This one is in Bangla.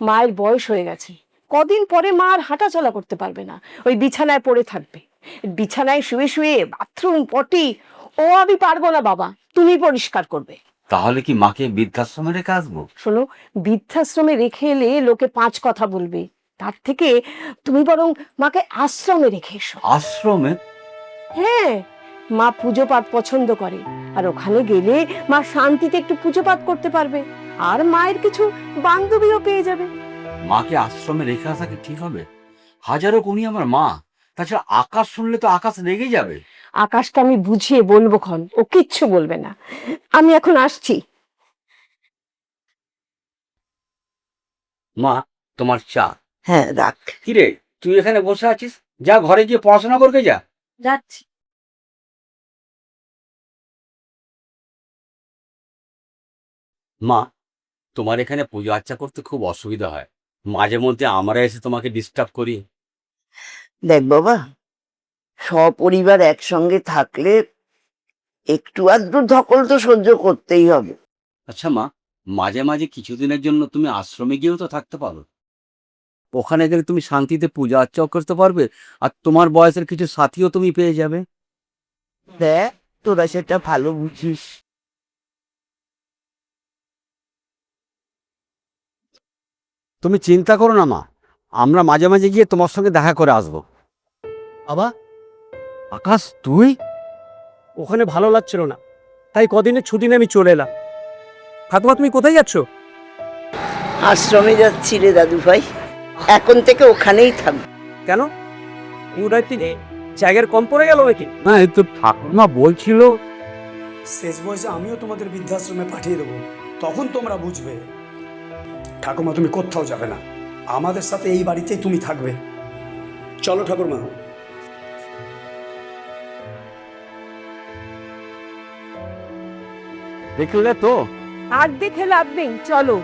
মায়ের বয়স হয়ে গেছে, কদিন পরে মা আর হাঁটাচলা করতে পারবে না, ওই বিছানায় পড়ে থাকবে। বিছানায় শুয়ে শুয়ে বাথরুম পটি ও আমি পারবো না বাবা, তুমি পরিষ্কার করবে। তাহলে কি মাকে বৃদ্ধাশ্রমে রেখে আসবো? শোনো, বৃদ্ধাশ্রমে রেখে এলে লোকে পাঁচ কথা বলবে, তার থেকে তুমি বরং মাকে আশ্রমে রেখে এসো। আশ্রমে? হ্যাঁ, মা পুজো পাঠ পছন্দ করে, আর ওখানে গেলে মা শান্তিতে একটু পুজো পাঠ করতে পারবে, আর মায়ের কিছু বান্ধবীও পেয়ে যাবে। মাকে আশ্রমে রেখে আসা কি ঠিক হবে? হাজারো উনি আমার মা। তাছাড়া আকাশ শুনলে তো আকাশ রেগে যাবে। আকাশকে আমি বুঝিয়ে বলবো ক্ষণ, ও কিচ্ছু বলবে না। আমি এখন আসছি। মা, তোমার চা। হ্যাঁ, রাখ। কিরে, তুই এখানে বসে আছিস? যা ঘরে গিয়ে পড়াশোনা করবে, যা। যাচ্ছি। মা, তোমার এখানে পুজো আর্চা করতে খুব অসুবিধা হয়, মাঝে মধ্যে আমরা এসে তোমাকে ডিস্টার্ব করি। দেখ বাবা, সপরিবার একসঙ্গে থাকলে একটু আধটু ধকল তো সহ্য করতেই হবে। আচ্ছা মা, মাঝে মাঝে কিছুদিনের জন্য তুমি আশ্রমে গিয়েও তো থাকতে পারো। ওখানে গেলে তুমি শান্তিতে পূজা আর্চাও করতে পারবে, আর তোমার বয়সের কিছু সাথীও তুমি পেয়ে যাবে। দেখ, তোরা সেটা ভালো বুঝিস। তুমি চিন্তা করো না মা, আমরা মাঝে মাঝে গিয়ে তোমার সঙ্গে দেখা করে আসবো। বাবা, আকাশ, তুই? ওখানে ভালো লাগছিল না, তাই কদিনের ছুটি নিয়ে আমি চলে এলাম। ঠাকুমা, তুমি কোথায় যাচ্ছ? আশ্রমে যাচ্ছি রে দাদু ভাই, এখন থেকে ওখানেই থাকবো। কেন, ইউরাইতে জায়গার কম পড়ে গেল নাকি? না, এই তো ঠাকুমা বলছিল। শেষ বয়সে আমিও তোমাদের বৃদ্ধাশ্রমে পাঠিয়ে দেবো, তখন তোমরা বুঝবে। ঠাকুমা, তুমি কোথাও যাবে না, আমাদের সাথে এই বাড়িতেই তুমি থাকবে। চলো ঠাকুরমা। দেখলে তো? আর দেখে লাভ নেই, চলো।